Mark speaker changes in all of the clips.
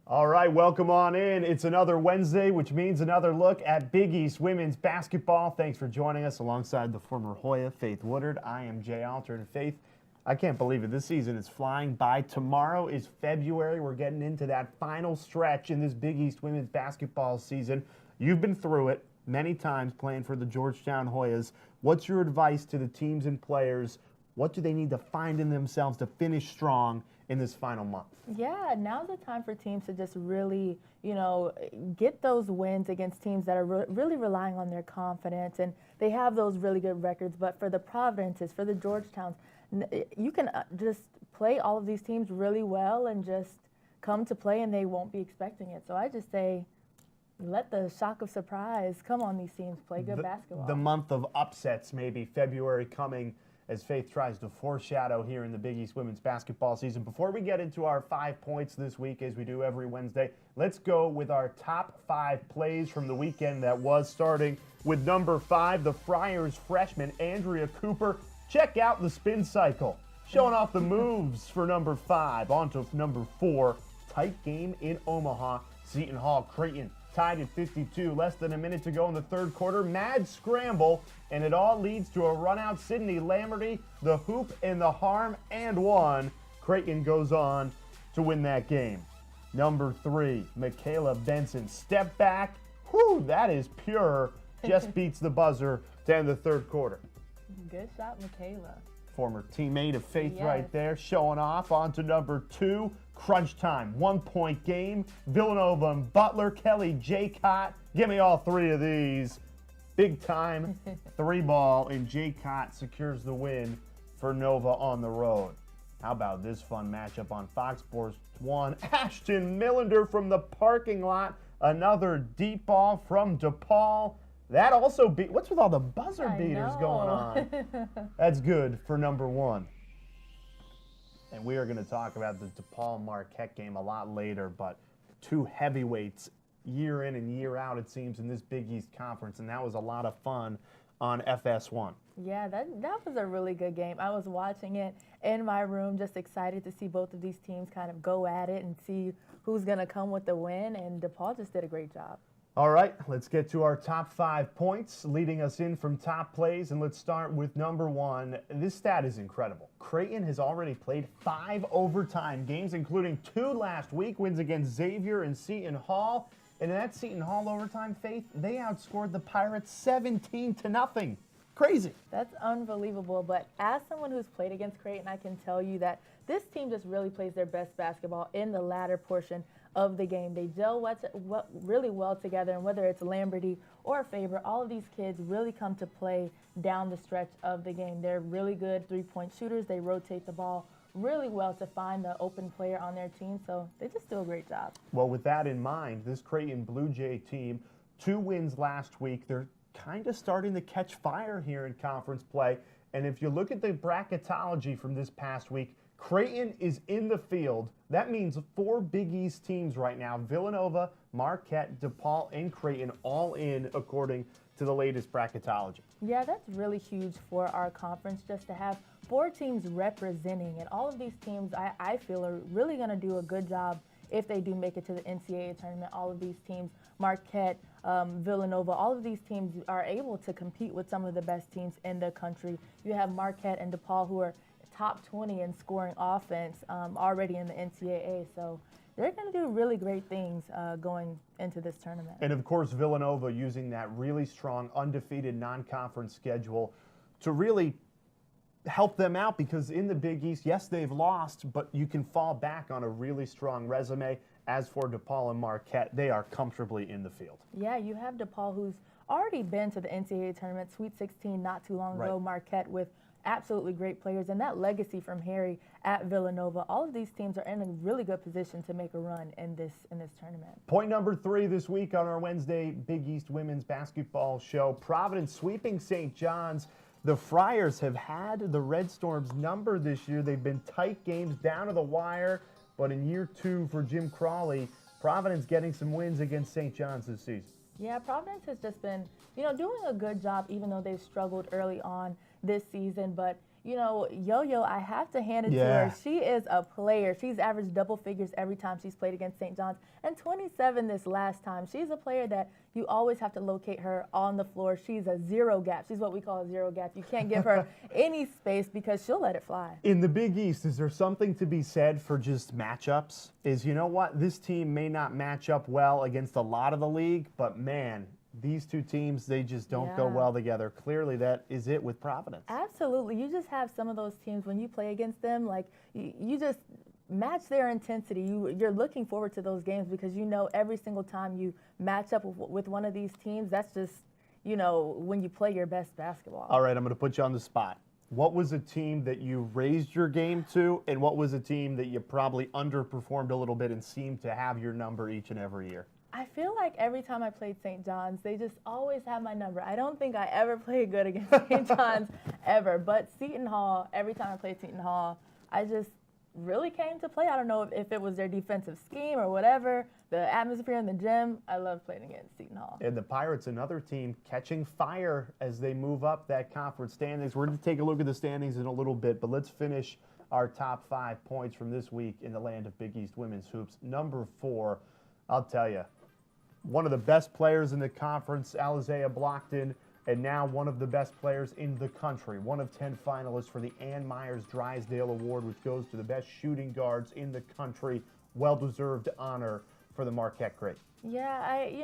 Speaker 1: All right, welcome on in. It's another Wednesday, which means another look at Big East women's basketball. Thanks for joining us alongside the former Hoya, Faith Woodard. I am Jay Alter and Faith. I can't believe it. This season is flying by. Tomorrow is February. We're getting into that final stretch in this Big East women's basketball season. You've been through it many times playing for the Georgetown Hoyas. What's your advice to the teams and players? What do they need to find in themselves to finish strong in this final month?
Speaker 2: Yeah, now's the time for teams to just really, get those wins against teams that are really relying on their confidence, and they have those really good records. But for the Providences, for the Georgetowns, you can just play all of these teams really well and just come to play, and they won't be expecting it. So I just say, let the shock of surprise come on these teams, play good basketball.
Speaker 1: The month of upsets, maybe February coming, as Faith tries to foreshadow here in the Big East women's basketball season. Before we get into our 5 points this week, as we do every Wednesday, let's go with our top 5 plays from the weekend that was, starting with number 5, the Friars freshman Andrea Cooper. Check out the spin cycle, showing off the moves for number 5. On to number 4, tight game in Omaha. Seton Hall Creighton tied at 52, less than a minute to go in the third quarter. Mad scramble, and it all leads to a run-out. Sydney Lamberty, the hoop and the harm, and one. Creighton goes on to win that game. Number 3, Michaela Benson. Step back. Whew, that is pure. Just beats the buzzer to end the third quarter.
Speaker 2: Good shot, Michaela.
Speaker 1: Former teammate of Faith
Speaker 2: Yes.
Speaker 1: right there, showing off. On to number 2, crunch time, 1-point game. Villanova and Butler, Kelly Jaycott. Give me all 3 of these. Big time 3-ball, and Jaycott secures the win for Nova on the road. How about this fun matchup on Fox Sports 1? Ashton Millender from the parking lot. Another deep ball from DePaul. That also beat. What's with all the buzzer beaters going on? That's good for number 1. And we are going to talk about the DePaul Marquette game a lot later, but 2 heavyweights year in and year out, it seems, in this Big East Conference, and that was a lot of fun on FS1.
Speaker 2: Yeah, that was a really good game. I was watching it in my room, just excited to see both of these teams kind of go at it and see who's going to come with the win, and DePaul just did a great job.
Speaker 1: All right, let's get to our top 5 points, leading us in from top plays, and let's start with number 1. This stat is incredible. Creighton has already played 5 overtime games, including 2 last week, wins against Xavier and Seton Hall. And in that Seton Hall overtime, Faith, they outscored the Pirates 17-0. Crazy.
Speaker 2: That's unbelievable, but as someone who's played against Creighton, I can tell you that this team just really plays their best basketball in the latter portion of the game. They gel really well together, and whether it's Lamberty or Faber, all of these kids really come to play down the stretch of the game. They're really good three-point shooters. They rotate the ball really well to find the open player on their team, so they just do a great job.
Speaker 1: Well, with that in mind, this Creighton Blue Jay team, 2 wins last week. They're kind of starting to catch fire here in conference play, and if you look at the bracketology from this past week, Creighton is in the field. That means 4 Big East teams right now: Villanova, Marquette, DePaul, and Creighton, all in according to the latest bracketology.
Speaker 2: Yeah, that's really huge for our conference, just to have 4 teams representing. And all of these teams, I feel, are really going to do a good job if they do make it to the NCAA tournament. All of these teams, Marquette, Villanova, all of these teams are able to compete with some of the best teams in the country. You have Marquette and DePaul, who are top 20 in scoring offense already in the NCAA. So they're going to do really great things going into this tournament.
Speaker 1: And of course, Villanova using that really strong, undefeated non-conference schedule to really help them out, because in the Big East, yes, they've lost, but you can fall back on a really strong resume. As for DePaul and Marquette, they are comfortably in the field.
Speaker 2: Yeah, you have DePaul, who's already been to the NCAA tournament, Sweet 16 not too long ago. Marquette with absolutely great players, and that legacy from Harry at Villanova. All of these teams are in a really good position to make a run in this tournament.
Speaker 1: Point number 3 this week on our Wednesday Big East women's basketball show: Providence sweeping St. John's. The Friars have had the Red Storm's number this year. They've been tight games down to the wire, but in year 2 for Jim Crawley, Providence getting some wins against St. John's this season.
Speaker 2: Yeah, Providence has just been, doing a good job, even though they've struggled early on this season. But you know, Yo-Yo, I have to hand it to
Speaker 1: Yeah.
Speaker 2: her. She is a player. She's averaged double figures every time she's played against St. John's, and 27 this last time. She's a player that you always have to locate her on the floor. She's a zero gap. She's what we call a zero gap. You can't give her any space because she'll let it fly.
Speaker 1: In the Big East, is there something to be said for just matchups? You know what? This team may not match up well against a lot of the league, but man, these two teams, they just don't go well together. Clearly, that is it with Providence.
Speaker 2: Absolutely. You just have some of those teams when you play against them, like you just match their intensity. You're looking forward to those games because you know every single time you match up with one of these teams, that's just, you know, when you play your best basketball.
Speaker 1: All right, I'm going to put you on the spot. What was a team that you raised your game to, and what was a team that you probably underperformed a little bit and seemed to have your number each and every year?
Speaker 2: I feel like every time I played St. John's, they just always had my number. I don't think I ever played good against St. John's ever, but Seton Hall, every time I played Seton Hall, I just really came to play. I don't know if it was their defensive scheme or whatever, the atmosphere in the gym. I love playing against Seton Hall.
Speaker 1: And the Pirates, another team catching fire as they move up that conference standings. We're going to take a look at the standings in a little bit, but let's finish our top 5 points from this week in the land of Big East women's hoops. Number 4, I'll tell you, one of the best players in the conference, Alizea Blockton, and now one of the best players in the country. One of 10 finalists for the Ann Myers Drysdale Award, which goes to the best shooting guards in the country. Well-deserved honor for the Marquette great.
Speaker 2: Yeah,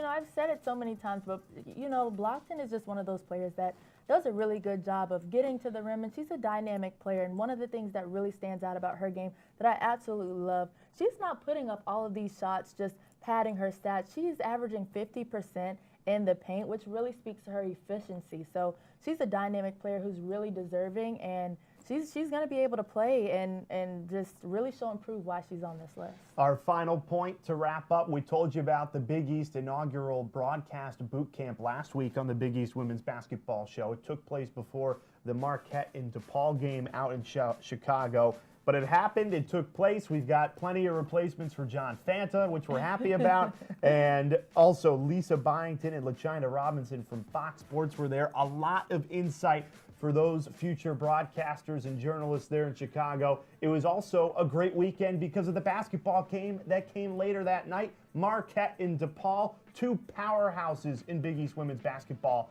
Speaker 2: I've said it so many times, but, you know, Blockton is just one of those players that does a really good job of getting to the rim, and she's a dynamic player. And one of the things that really stands out about her game that I absolutely love, she's not putting up all of these shots just padding her stats. She's averaging 50% in the paint, which really speaks to her efficiency. So she's a dynamic player who's really deserving, and she's going to be able to play and just really show and prove why she's on this list.
Speaker 1: Our final point to wrap up, we told you about the Big East inaugural broadcast boot camp last week on the Big East Women's Basketball Show. It took place before the Marquette and DePaul game out in Chicago. But it happened, it took place. We've got plenty of replacements for John Fanta, which we're happy about. And also Lisa Byington and LaChina Robinson from Fox Sports were there. A lot of insight for those future broadcasters and journalists there in Chicago. It was also a great weekend because of the basketball game that came later that night. Marquette and DePaul, two powerhouses in Big East women's basketball.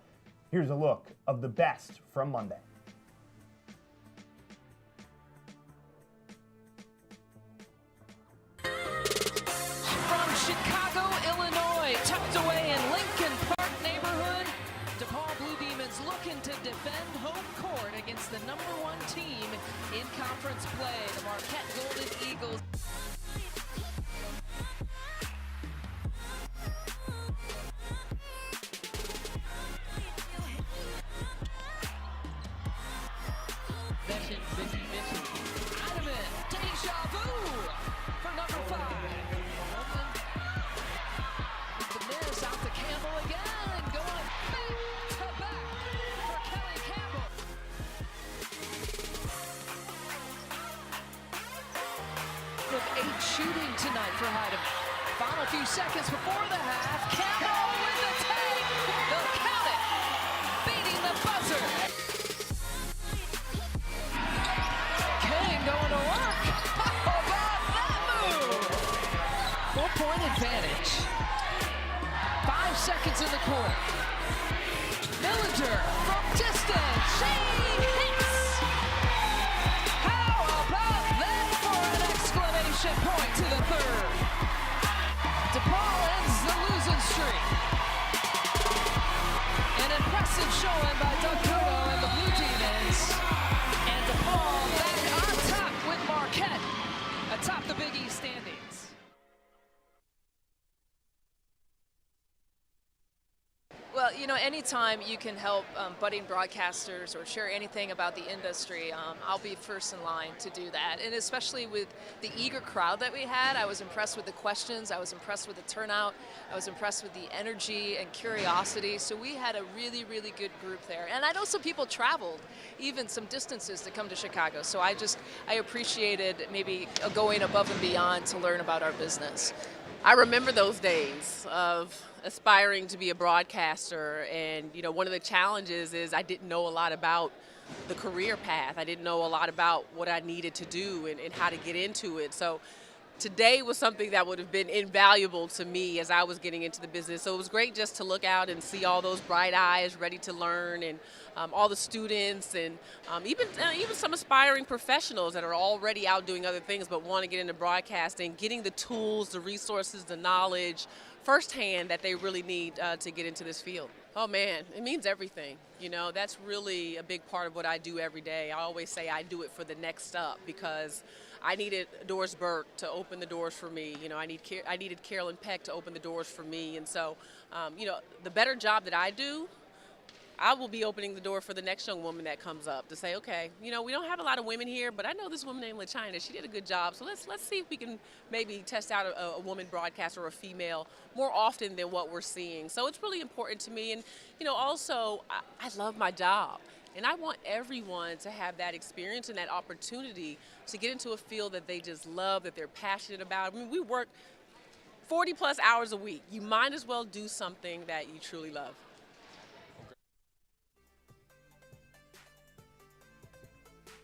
Speaker 1: Here's a look of the best from Monday.
Speaker 3: Chicago, Illinois, tucked away in Lincoln Park neighborhood, DePaul Blue Demons looking to defend home court against the #1 team in conference play, the Marquette Golden Eagles. Deja vu for #5. Out to Campbell again, going back to back for Kelly Campbell. With 8 shooting tonight for Heidemann. Final few seconds before the half. Campbell with the take. They'll count it. Beating the buzzer. King going to work. How about that move? 4-point advantage. 5 seconds in the court. Millinger from distance. She hits. How about that for an exclamation point to the third? DePaul ends the losing streak. An impressive showing by Doug Cotto and the Blue Demons. And DePaul back on top with Marquette atop the Big East standings.
Speaker 4: Well, you know, anytime you can help budding broadcasters or share anything about the industry, I'll be first in line to do that. And especially with the eager crowd that we had, I was impressed with the questions, I was impressed with the turnout, I was impressed with the energy and curiosity. So we had a really, really good group there. And I know some people traveled even some distances to come to Chicago. So I appreciated maybe going above and beyond to learn about our business.
Speaker 5: I remember those days of aspiring to be a broadcaster, and you know, one of the challenges is I didn't know a lot about the career path. I didn't know a lot about what I needed to do and how to get into it. So today was something that would have been invaluable to me as I was getting into the business. So it was great just to look out and see all those bright eyes ready to learn, and all the students, and even some aspiring professionals that are already out doing other things but want to get into broadcasting, getting the tools, the resources, the knowledge firsthand that they really need to get into this field. Oh man, it means everything. You know, that's really a big part of what I do every day. I always say I do it for the next up, because I needed Doris Burke to open the doors for me. You know, I needed Carolyn Peck to open the doors for me. And so, you know, the better job that I do, I will be opening the door for the next young woman that comes up to say, okay, you know, we don't have a lot of women here, but I know this woman named LaChina. She did a good job. So let's see if we can maybe test out a woman broadcaster or a female more often than what we're seeing. So it's really important to me. And, you know, also, I love my job. And I want everyone to have that experience and that opportunity to get into a field that they just love, that they're passionate about. I mean, we work 40 plus hours a week. You might as well do something that you truly love.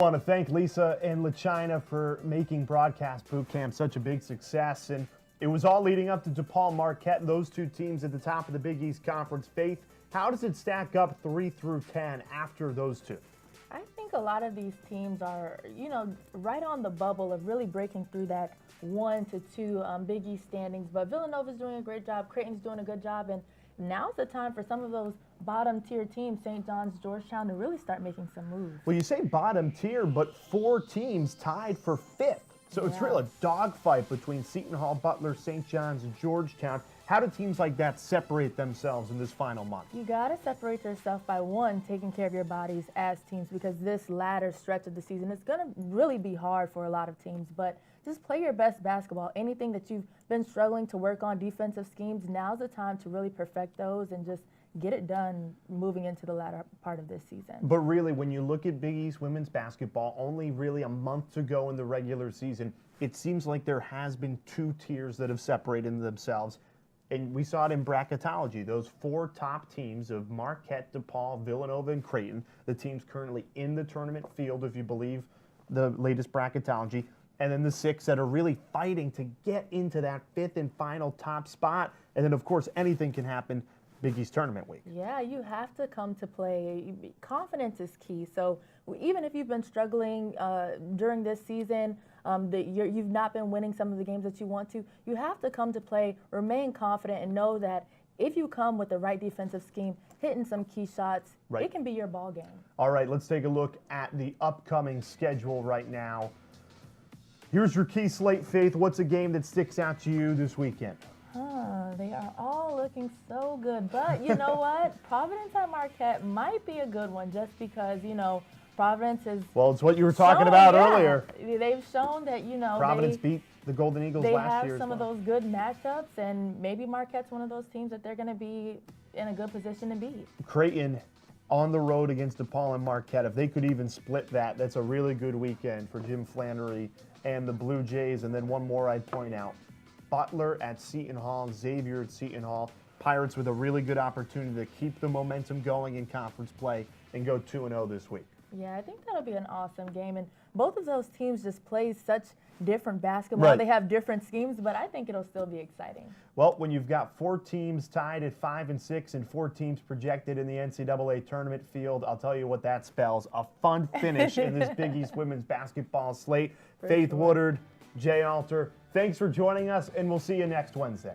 Speaker 1: I want to thank Lisa and LaChina for making Broadcast Bootcamp such a big success. And it was all leading up to DePaul Marquette, those two teams at the top of the Big East Conference. Faith, how does it stack up 3 through 10 after those two?
Speaker 2: I think a lot of these teams are, you know, right on the bubble of really breaking through that 1 to 2 Big East standings. But Villanova's doing a great job. Creighton's doing a good job. And now's the time for some of those bottom tier teams, St. John's, Georgetown, to really start making some moves.
Speaker 1: Well, you say bottom tier, but 4 teams tied for 5th. So it's really a dogfight between Seton Hall, Butler, St. John's, and Georgetown. How do teams like that separate themselves in this final month?
Speaker 2: You got to separate yourself by, one, taking care of your bodies as teams, because this latter stretch of the season is going to really be hard for a lot of teams. But just play your best basketball. Anything that you've been struggling to work on, defensive schemes, now's the time to really perfect those and just get it done moving into the latter part of this season.
Speaker 1: But really, when you look at Big East women's basketball, only really a month to go in the regular season, it seems like there has been 2 tiers that have separated themselves. And we saw it in bracketology. Those 4 top teams of Marquette, DePaul, Villanova, and Creighton, the teams currently in the tournament field, if you believe the latest bracketology, and then the 6 that are really fighting to get into that 5th and final top spot. And then, of course, anything can happen Big East Tournament Week.
Speaker 2: Yeah, you have to come to play. Confidence is key. So even if you've been struggling during this season, you've not been winning some of the games that you want to, you have to come to play, remain confident, and know that if you come with the right defensive scheme, hitting some key shots, it can be your ball game. All
Speaker 1: right, let's take a look at the upcoming schedule right now. Here's your key slate, Faith. What's a game that sticks out to you this weekend?
Speaker 2: They are all looking so good. But you know what? Providence at Marquette might be a good one, just because, you know, Providence is...
Speaker 1: Well, it's what you were talking about earlier.
Speaker 2: They've shown that, you know,
Speaker 1: Providence beat the Golden Eagles last year.
Speaker 2: They have some of those good matchups, and maybe Marquette's one of those teams that they're going to be in a good position to beat.
Speaker 1: Creighton on the road against DePaul and Marquette. If they could even split that, that's a really good weekend for Jim Flannery and the Blue Jays. And then one more I'd point out. Butler at Seton Hall, Xavier at Seton Hall. Pirates with a really good opportunity to keep the momentum going in conference play and go 2-0 this week.
Speaker 2: Yeah, I think that'll be an awesome game. And both of those teams just play such different basketball. They have different schemes, but I think it'll still be exciting.
Speaker 1: Well, when you've got 4 teams tied at 5 and 6 and 4 teams projected in the NCAA tournament field, I'll tell you what that spells. A fun finish in this Big East women's basketball slate. Faith Woodard, Jay Alter, thanks for joining us, and we'll see you next Wednesday.